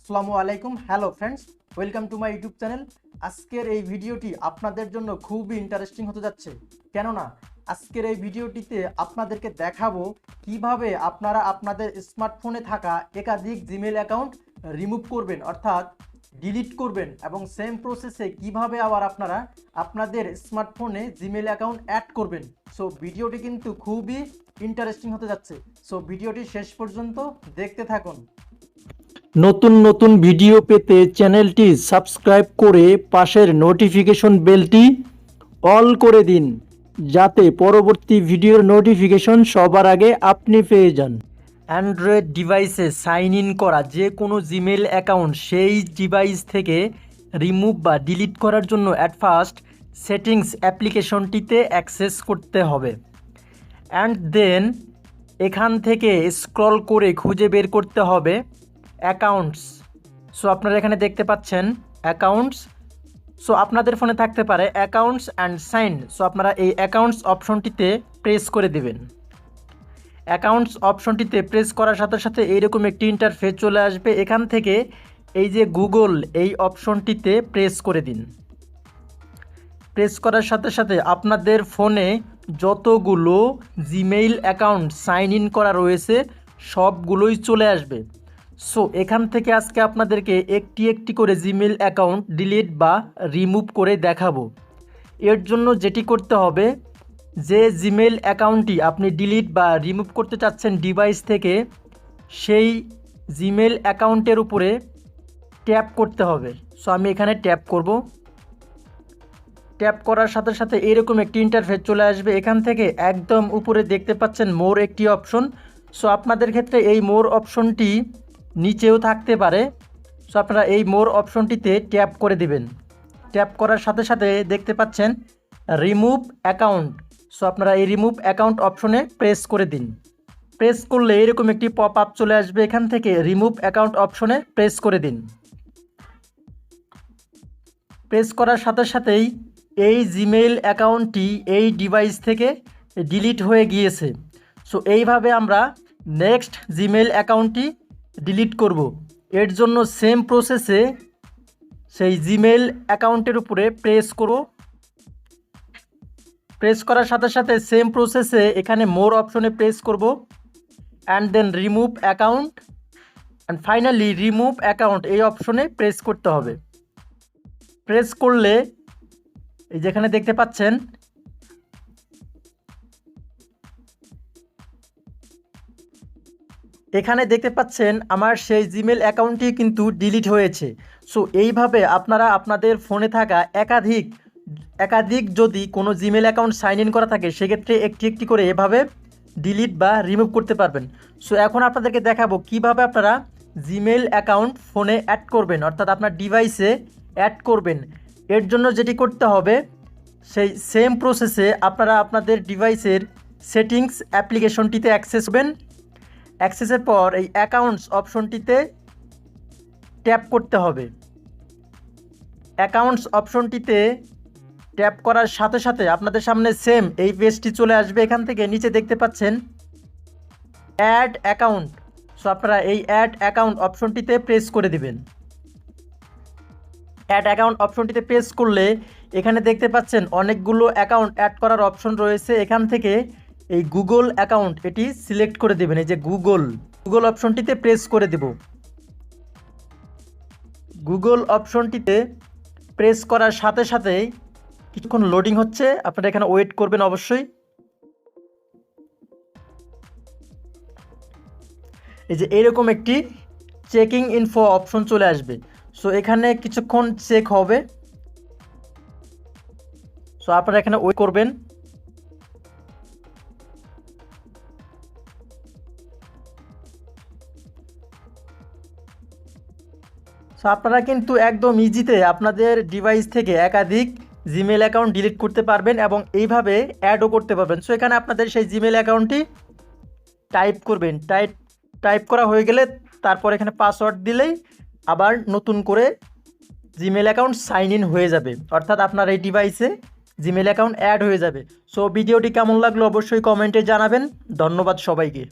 আসসালামু আলাইকুম। Hello friends, welcome to my YouTube channel. আজকের এই ভিডিওটি আপনাদের জন্য খুবই ইন্টারেস্টিং হতে যাচ্ছে, কেননা আজকের এই ভিডিওটিতে আপনাদেরকে দেখাবো কিভাবে আপনারা আপনাদের স্মার্টফোনে থাকা একাধিক জিমেল অ্যাকাউন্ট রিমুভ করবেন, অর্থাৎ ডিলিট করবেন, এবং সেম প্রসেসে কিভাবে আবার আপনারা আপনাদের স্মার্টফোনে জিমেল অ্যাকাউন্ট অ্যাড করবেন। সো ভিডিওটি কিন্তু খুবই ইন্টারেস্টিং হতে যাচ্ছে। সো ভিডিওটি শেষ পর্যন্ত দেখতে থাকুন। নতুন নতুন ভিডিও পেতে চ্যানেলটি সাবস্ক্রাইব করে পাশের নোটিফিকেশন বেলটি অল করে দিন, যাতে পরবর্তী ভিডিওর নোটিফিকেশন সবার আগে আপনি পেয়ে যান। অ্যান্ড্রয়েড ডিভাইসে সাইন ইন করা যে কোনো জিমেল অ্যাকাউন্ট সেই ডিভাইস থেকে রিমুভ বা ডিলিট করার জন্য অ্যাট ফার্স্ট সেটিংস অ্যাপ্লিকেশনটিতে অ্যাক্সেস করতে হবে, অ্যান্ড দেন এখান থেকে স্ক্রল করে খুঁজে বের করতে হবে অ্যাকাউন্টস। সো আপনারা এখানে দেখতে পাচ্ছেন অ্যাকাউন্টস। সো আপনাদের ফোনে থাকতে পারে অ্যাকাউন্টস অ্যান্ড সাইন। সো আপনারা এই অ্যাকাউন্টস অপশনটিতে প্রেস করে দেবেন। অ্যাকাউন্টস অপশনটিতে প্রেস করার সাথে সাথে এইরকম একটি ইন্টারফেস চলে আসবে। এখান থেকে এই যে গুগল এই অপশনটিতে প্রেস করে দিন। প্রেস করার সাথে সাথে আপনাদের ফোনে যতগুলো জিমেইল অ্যাকাউন্ট সাইন ইন করা রয়েছে সবগুলোই চলে আসবে। সো এখান থেকে আজকে আপনাদেরকে একটি একটি করে জিমেল অ্যাকাউন্ট ডিলিট বা রিমুভ করে দেখাবো। এর জন্য যেটি করতে হবে, যে জিমেল অ্যাকাউন্টটি আপনি ডিলিট বা রিমুভ করতে চাচ্ছেন ডিভাইস থেকে, সেই জিমেল অ্যাকাউন্টের উপরে ট্যাপ করতে হবে। সো আমি এখানে ট্যাপ করব। ট্যাপ করার সাথে সাথে এরকম একটি ইন্টারফেস চলে আসবে। এখান থেকে একদম উপরে দেখতে পাচ্ছেন মোর একটি অপশন। সো আপনাদের ক্ষেত্রে এই মোর অপশনটি নিচেও থাকতে পারে। সো আপনারা এই মোর অপশনটিতে ট্যাপ করে দিবেন। ট্যাপ করার সাথে সাথে দেখতে পাচ্ছেন রিমুভ অ্যাকাউন্ট। সো আপনারা এই রিমুভ অ্যাকাউন্ট অপশনে প্রেস করে দিন। প্রেস করলে এরকম একটি পপ আপ চলে আসবে। এখান থেকে রিমুভ অ্যাকাউন্ট অপশনে প্রেস করে দিন। প্রেস করার সাথে সাথেই এই জিমেইল অ্যাকাউন্টটি এই ডিভাইস থেকে ডিলিট হয়ে গিয়েছে। সো এইভাবে আমরা নেক্সট জিমেইল অ্যাকাউন্টটি ডিলিট করব। এর জন্য সেম প্রসেসে সেই জিমেইল অ্যাকাউন্টের উপরে প্রেস করব। প্রেস করার সাথে সাথে সেম প্রসেসে এখানে মোর অপশনে প্রেস করব, and then remove account, and finally remove account এই অপশনে প্রেস করতে হবে। প্রেস করলে এই যেখানে দেখতে পাচ্ছেন এখানে দেখতে পাচ্ছেন আমার সেই জিমেল অ্যাকাউন্টটি কিন্তু ডিলিট হয়েছে। সো এইভাবে আপনারা আপনাদের ফোনে থাকা একাধিক যদি কোনো জিমেল অ্যাকাউন্ট সাইন ইন করা থাকে সেক্ষেত্রে একটি একটি করে এভাবে ডিলিট বা রিমুভ করতে পারবেন। সো এখন আপনাদেরকে দেখাবো কিভাবে আপনারা জিমেল অ্যাকাউন্ট ফোনে অ্যাড করবেন, অর্থাৎ আপনার ডিভাইসে অ্যাড করবেন। এর জন্য যেটি করতে হবে, সেই সেম প্রসেসে আপনারা আপনাদের ডিভাইসের সেটিংস অ্যাপ্লিকেশনটিতে অ্যাক্সেস করবেন। অ্যাক্সেসের পর এই অ্যাকাউন্টস অপশনটিতে ট্যাপ করতে হবে। অ্যাকাউন্টস অপশনটিতে ট্যাপ করার সাথে সাথে আপনাদের সামনে সেম এই পেজটি চলে আসবে। এখান থেকে নিচে দেখতে পাচ্ছেন অ্যাড অ্যাকাউন্ট। সো আপনারা এই অ্যাড অ্যাকাউন্ট অপশনটিতে প্রেস করে দিবেন। অ্যাড অ্যাকাউন্ট অপশনটিতে প্রেস করলে এখানে দেখতে পাচ্ছেন অনেকগুলো অ্যাকাউন্ট অ্যাড করার অপশন রয়েছে। এখান থেকে এই গুগল অ্যাকাউন্ট এটি সিলেক্ট করে দেবেন। এই যে গুগল অপশনটিতে প্রেস করে দেব। গুগল অপশনটিতে প্রেস করার সাথে সাথে কিছুক্ষণ লোডিং হচ্ছে, আপনারা এখানে ওয়েট করবেন অবশ্যই। এই যে এরকম একটি চেকিং ইনফো অপশন চলে আসবে। সো এখানে কিছুক্ষণ চেক হবে। সো আপনারা এখানে ওয়েট করবেন। সো আপনারা কিন্তু একদম ইজিতে আপনাদের ডিভাইস থেকে একাধিক জিমেল অ্যাকাউন্ট ডিলিট করতে পারবেন এবং এইভাবে অ্যাডও করতে পারবেন। সো এখানে আপনাদের সেই জিমেল অ্যাকাউন্টটি টাইপ করবেন। টাইপ করা হয়ে গেলে তারপর এখানে পাসওয়ার্ড দিলেই আবার নতুন করে জিমেল অ্যাকাউন্ট সাইন ইন হয়ে যাবে, অর্থাৎ আপনার এই ডিভাইসে জিমেল অ্যাকাউন্ট অ্যাড হয়ে যাবে। সো ভিডিওটি কেমন লাগলো অবশ্যই কমেন্টে জানাবেন। ধন্যবাদ সবাইকে।